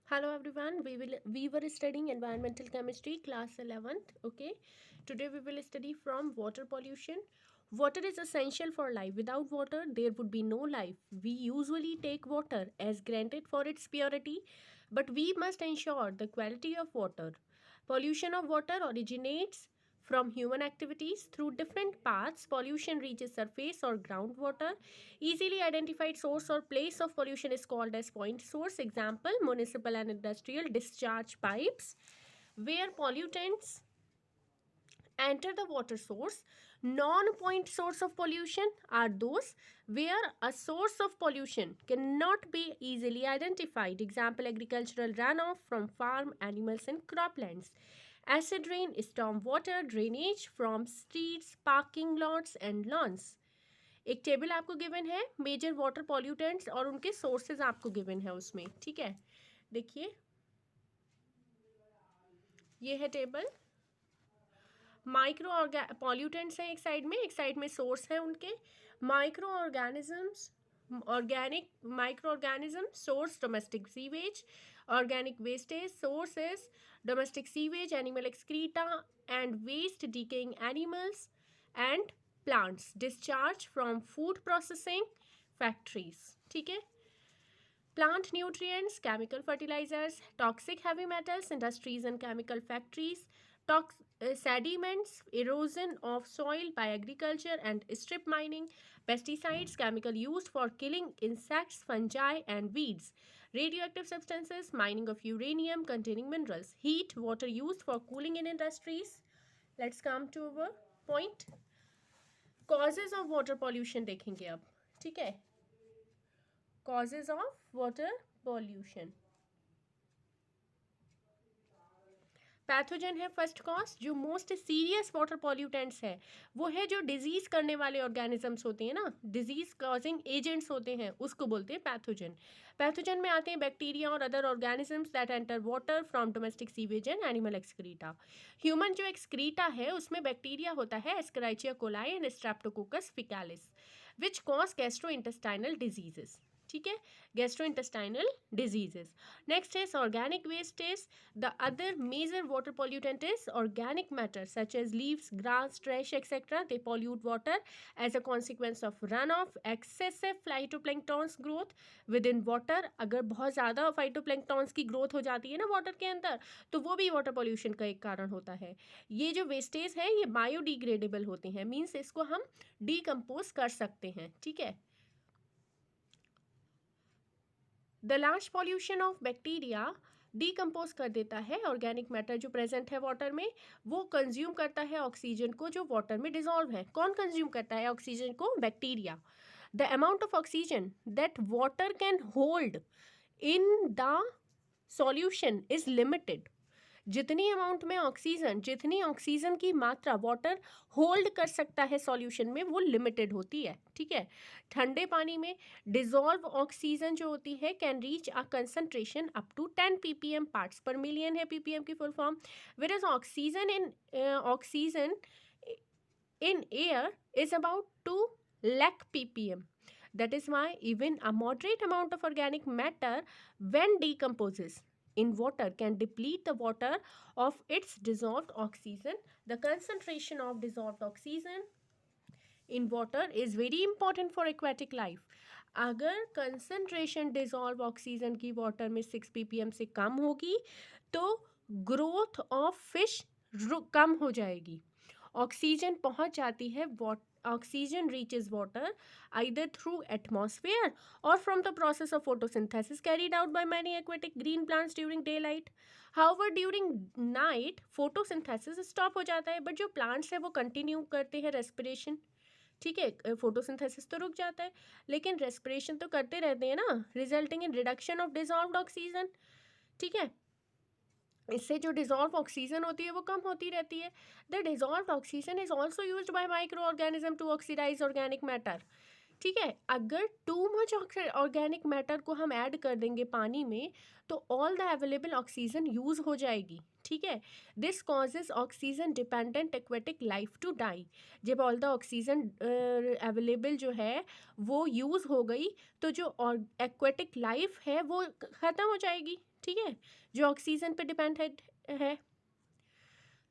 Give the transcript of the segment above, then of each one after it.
Hello everyone. We were studying environmental chemistry class 11th. Okay. Today we will study from water pollution. Water is essential for life. Without water there would be no life. We usually take water as granted for its purity, but we must ensure the quality of water. Pollution of water originates from human activities through different paths. Pollution reaches surface or groundwater. Easily identified source or place of pollution is called as point source. Example, municipal and industrial discharge pipes. Where pollutants enter the water source, non-point source of pollution are those where a source of pollution cannot be easily identified. Example, agricultural runoff from farm animals and croplands. Acid rain, storm water, drainage from streets, parking lots and lawns. एक table आपको given है major water pollutants और उनके sources आपको given है उसमें. ठीक है, देखिए ये है टेबल. माइक्रो पॉल्यूटेंट्स हैं एक साइड में सोर्स है उनके. Micro organisms, organic micro organism source domestic sewage. Organic wastage sources domestic sewage, animal excreta and waste decaying animals and plants. Discharge from food processing factories. ठीक है. Plant nutrients, chemical fertilizers, toxic heavy metals, industries and chemical factories, sediments, erosion of soil by agriculture and strip mining, pesticides, chemical used for killing insects, fungi and weeds, radioactive substances, mining of uranium containing minerals, heat, water used for cooling in industries. Let's come to our point. Causes of water pollution देखेंगे अब. ठीक है. Causes of water pollution. Pathogen है first cause. जो most serious water pollutants है वो है जो डिजीज करने वाले ऑर्गेनिजम्स होते हैं ना, डिजीज कॉजिंग एजेंट्स होते हैं, उसको बोलते हैं पैथोजन. पैथोजन में आते हैं बैक्टीरिया और other organisms that enter water from domestic sewage and animal excreta. Human जो एक्सक्रीटा है उसमें बैक्टीरिया होता है Escherichia coli and Streptococcus faecalis which cause gastrointestinal diseases. ठीक है, gastrointestinal diseases. Next is organic wastage. The other major water pollutant is organic matter such as leaves, grass, trash, etc. They pollute water as a consequence of runoff, excessive phytoplanktons growth within water. अगर बहुत ज़्यादा phytoplanktons की growth हो जाती है ना water के अंदर तो वो भी वाटर पोल्यूशन का एक कारण होता है. ये जो वेस्टेज है ये बायोडिग्रेडेबल होते हैं, मीन्स इसको हम डीकम्पोज कर सकते हैं. ठीक है. The large pollution of bacteria decompose कर देता है ऑर्गेनिक मैटर जो प्रेजेंट है वाटर में. वो कंज्यूम करता है ऑक्सीजन को जो वाटर में डिजॉल्व है. कौन कंज्यूम करता है ऑक्सीजन को? Bacteria. The amount of oxygen that water can hold in the solution is limited. जितनी अमाउंट में ऑक्सीजन, जितनी ऑक्सीजन की मात्रा वाटर होल्ड कर सकता है सॉल्यूशन में वो लिमिटेड होती है. ठीक है. ठंडे पानी में डिजॉल्व ऑक्सीजन जो होती है can reach a concentration up to 10 ppm parts per million है ppm की full form. Where is oxygen in air is about 2 lakh ppm. That is why even a moderate amount of organic matter when decomposes in water can deplete the water of its dissolved oxygen. The concentration of dissolved oxygen in water is very important for aquatic life. अगर concentration dissolved oxygen की water में 6 ppm से कम होगी तो growth of fish कम हो जाएगी. Oxygen पहुंच जाती है, oxygen reaches water either through atmosphere or from the process of photosynthesis carried out by many aquatic green plants during daylight. However, during night photosynthesis stop हो जाता है, बट जो plants है वो कंटिन्यू करते हैं रेस्पिरेशन. ठीक है, फोटोसिंथेसिस तो रुक जाता है लेकिन रेस्पिरेशन तो करते रहते हैं ना, resulting in reduction of dissolved oxygen. ठीक है. इससे जो डिजॉल्व ऑक्सीजन होती है वो कम होती रहती है. The dissolve oxygen is also use by micro organism to oxidise organic matter. ठीक है. अगर टू मच ऑर्गेनिक मैटर को हम ऐड कर देंगे पानी में तो all the available oxygen use हो जाएगी. ठीक है. This causes oxygen dependent aquatic life to die. जब ऑल द ऑक्सीजन अवेलेबल जो है वो यूज़ हो गई तो जो एक्वेटिक लाइफ है वो ख़त्म हो जाएगी. ठीक है, जो ऑक्सीजन पे डिपेंड है।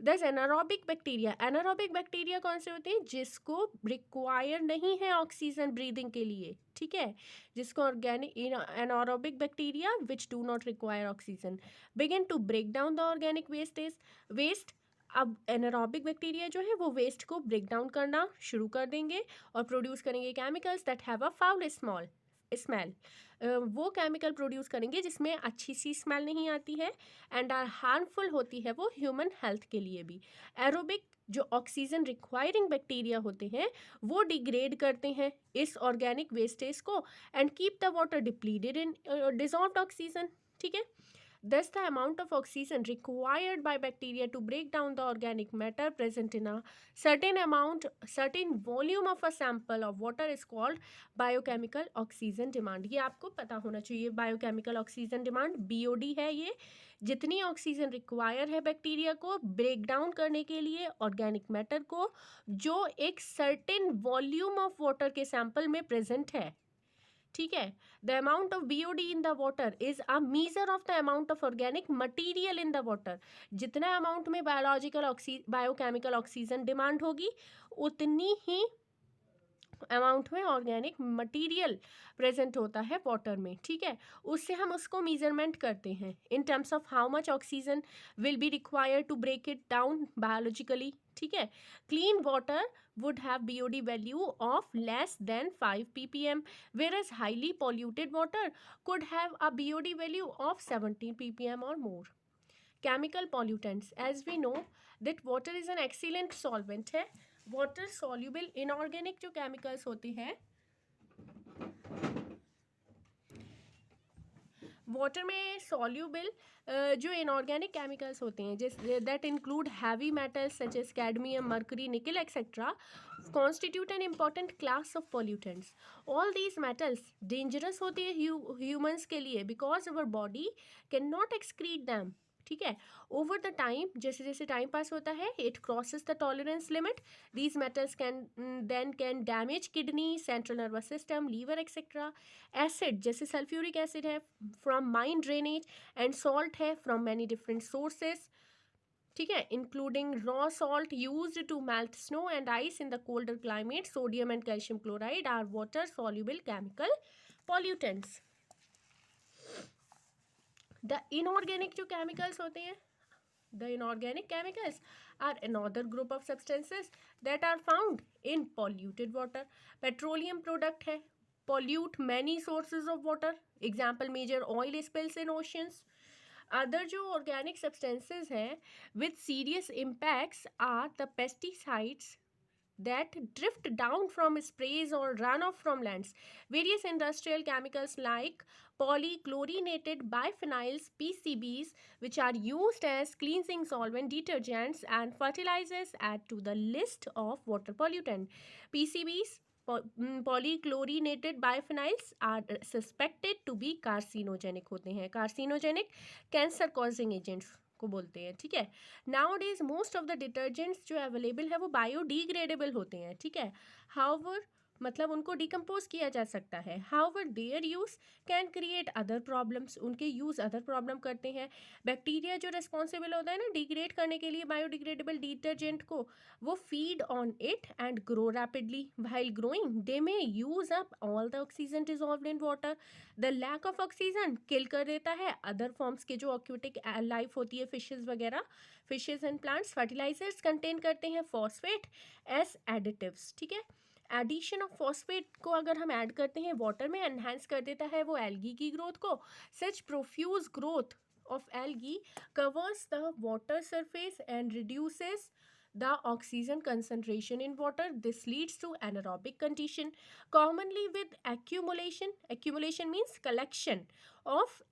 दस एनारोबिक बैक्टीरिया कौन से होते हैं? जिसको रिक्वायर नहीं है ऑक्सीजन ब्रीदिंग के लिए, ठीक है, जिसको organic anaerobic bacteria which do not require oxygen begin to break down the organic waste. अब एनारोबिक बैक्टीरिया जो है वो वेस्ट को ब्रेक डाउन करना शुरू कर देंगे और प्रोड्यूस करेंगे chemicals that have a foul smell. वो केमिकल प्रोड्यूस करेंगे जिसमें अच्छी सी स्मेल नहीं आती है एंड आर हार्मफुल होती है वो ह्यूमन हेल्थ के लिए भी। एरोबिक जो ऑक्सीजन रिक्वायरिंग बैक्टीरिया होते हैं वो डिग्रेड करते हैं इस ऑर्गेनिक वेस्टेज को and keep the water depleted in dissolved oxygen, ठीक है। Thus, the amount of oxygen required by bacteria to break down the organic matter present in a certain volume of a sample of water is called biochemical oxygen demand. ये आपको पता होना चाहिए, biochemical oxygen demand BOD है ये, जितनी oxygen require है bacteria को ब्रेक डाउन करने के लिए ऑर्गेनिक मैटर को, जो एक सर्टेन वॉल्यूम ऑफ वाटर के सैंपल में प्रेजेंट है, ठीक है। The amount of BOD in the water is a measure of the amount of organic material in the water. जितना अमाउंट में बायोकेमिकल ऑक्सीजन डिमांड होगी उतनी ही अमाउंट में ऑर्गेनिक मटेरियल प्रेजेंट होता है वाटर में, ठीक है। उससे हम उसको मेजरमेंट करते हैं in terms of how much oxygen will be required to break it down biologically, ठीक है। Clean water would have BOD value of less than 5 ppm, whereas highly polluted water could have a BOD value of 17 ppm or more. Chemical pollutants, as we know that water is an excellent solvent है। water soluble inorganic जो chemicals होते हैं water में soluble जो inorganic chemicals होते हैं जिस that include heavy metals such as cadmium, mercury, nickel etcetera constitute an important class of pollutants. All these metals dangerous होते हैं ह्यूमंस के लिए because our body can not excrete them, ठीक है। ओवर द टाइम जैसे जैसे time pass होता है it crosses the tolerance limit. These metals can damage kidney, central nervous system, liver etcetera. Acid जैसे सल्फ्यूरिक एसिड है from mine drainage and salt है from many different sources, ठीक है, including raw salt used to melt snow and ice in the colder climate. Sodium and calcium chloride are water soluble chemical pollutants. The inorganic जो chemicals होते हैं, the inorganic chemicals are another group of substances that are found in polluted water. Petroleum product है, pollute many sources of water, example major oil spills in oceans. Other जो organic substances हैं with serious impacts are the pesticides that drift down from sprays or runoff from lands. Various industrial chemicals like polychlorinated biphenyls PCBs, which are used as cleansing solvent, detergents and fertilizers, add to the list of water pollutant. PCBs, polychlorinated biphenyls, are suspected to be carcinogenic होते हैं। carcinogenic cancer causing agents को बोलते हैं, ठीक है। Now days most of the detergents जो available है वो बायोडिग्रेडेबल होते हैं, ठीक है। हाउएवर मतलब उनको डिकम्पोज किया जा सकता है। However their use can create other problems, उनके यूज अदर प्रॉब्लम करते हैं। बैक्टीरिया जो रिस्पॉन्सिबल होता है ना डिग्रेड करने के लिए बायोडिग्रेडेबल डिटर्जेंट को, वो feed on it and grow rapidly. While growing they may use up all the oxygen dissolved in water. The lack of oxygen kill कर देता है अदर फॉर्म्स के जो एक्वेटिक लाइफ होती है, फिशेज वगैरह, fishes and plants. Fertilisers contain करते हैं फॉस्फेट एज एडिटिव्स, ठीक है। एडिशन ऑफ फॉस्फेट को अगर हम ऐड करते हैं वाटर में एनहांस कर देता है वो एल्गी की ग्रोथ को। Such profuse growth of algae covers the water surface and reduces the oxygen concentration in water. This leads to anaerobic condition commonly with accumulation means collection of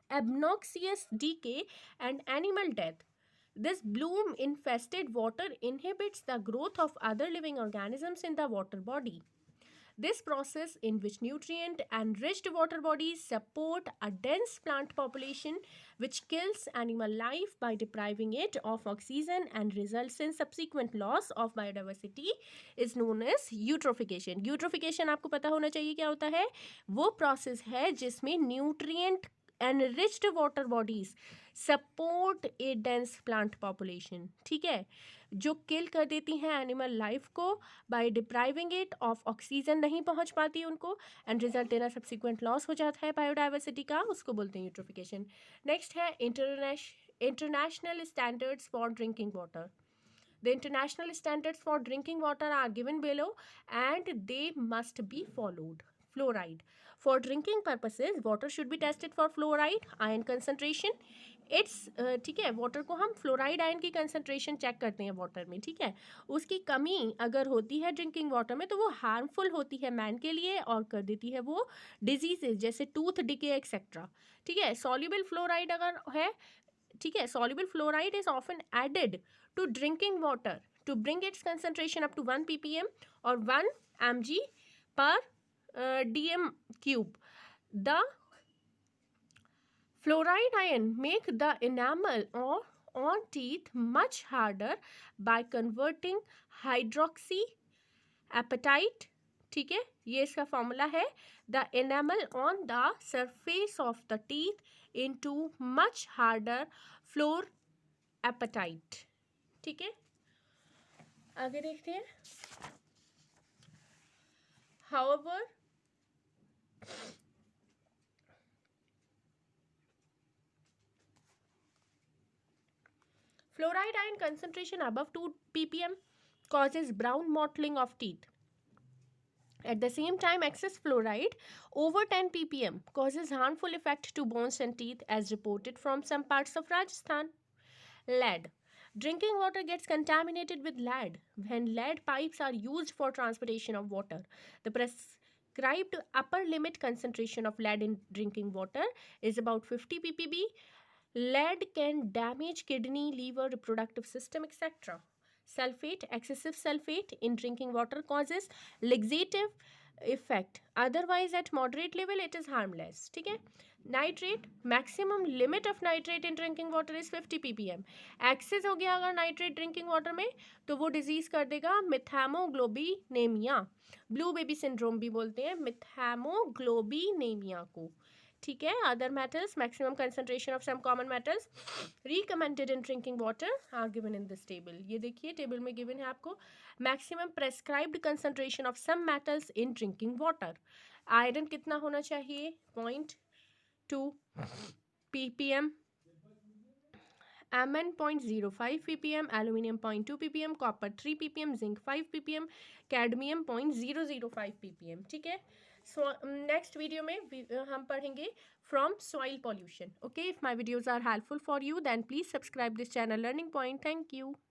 obnoxious decay and animal death. This bloom infested water inhibits the growth of other living organisms in the water body. This process, in which nutrient enriched water bodies support a dense plant population which kills animal life by depriving it of oxygen and results in subsequent loss of biodiversity, is known as eutrophication. Eutrophication आपको पता होना चाहिए क्या होता है। वो process है जिसमें nutrient enriched water bodies support a dense plant population, ठीक है, जो किल कर देती हैं एनिमल लाइफ को by depriving it of oxygen, नहीं पहुंच पाती उनको, and result in subsequent loss हो जाता है बायोडाइवर्सिटी का, उसको बोलते हैं यूट्रोफिकेशन। नेक्स्ट है international standards for drinking water. The international standards for drinking water are given below and they must be followed. Fluoride. For drinking purposes, water should be tested for fluoride, ion concentration. It's ठीक है, water को हम fluoride ion की concentration check करते हैं water में, ठीक है, उसकी कमी अगर होती है ड्रिंकिंग वाटर में तो वो हार्मफुल होती है मैन के लिए और कर देती है वो डिजीजेज जैसे टूथ डिके एक्सेट्रा, ठीक है। सॉल्युबल फ्लोराइड अगर है, ठीक है, soluble fluoride is often added to drinking water to bring its concentration up to 1 ppm or 1 mg per dm cube. The fluoride ion make the enamel or on teeth much harder by converting hydroxy apatite, ठीक है, ये इसका formula है, the enamel on the surface of the teeth into much harder fluorapatite, ठीक है। आगे देखते हैं। However fluoride ion concentration above 2 ppm causes brown mottling of teeth. At the same time, excess fluoride over 10 ppm causes harmful effect to bones and teeth as reported from some parts of Rajasthan. Lead. Drinking water gets contaminated with lead when lead pipes are used for transportation of water. The prescribed upper limit concentration of lead in drinking water is about 50 ppb. Lead can damage kidney, liver, reproductive system, etc. Sulfate, excessive sulfate in drinking water causes laxative effect. Otherwise, at moderate level, it is harmless. ठीक है। Nitrate, maximum limit of nitrate in drinking water is 50 ppm. Excess हो गया अगर nitrate drinking water में तो वो disease कर देगा मिथैमोग्लोबिनेमिया, ब्लू बेबी सिंड्रोम भी बोलते हैं मिथैमोग्लोबिनेमिया को, ठीक है। Other metals, maximum concentration of some common metals recommended in drinking water are given in this table. ये देखिए टेबल में गिवन है आपको maximum prescribed concentration of some metals in drinking water. Iron कितना होना चाहिए, 0.2 ppm, Mn 0.05 ppm, aluminium 0.2 ppm, copper 3 ppm, zinc 5 ppm, cadmium 0.005 ppm, ठीक है। सो नेक्स्ट वीडियो में हम पढ़ेंगे from soil pollution. Okay, if my videos are helpful for you then please subscribe this channel learning point. Thank you.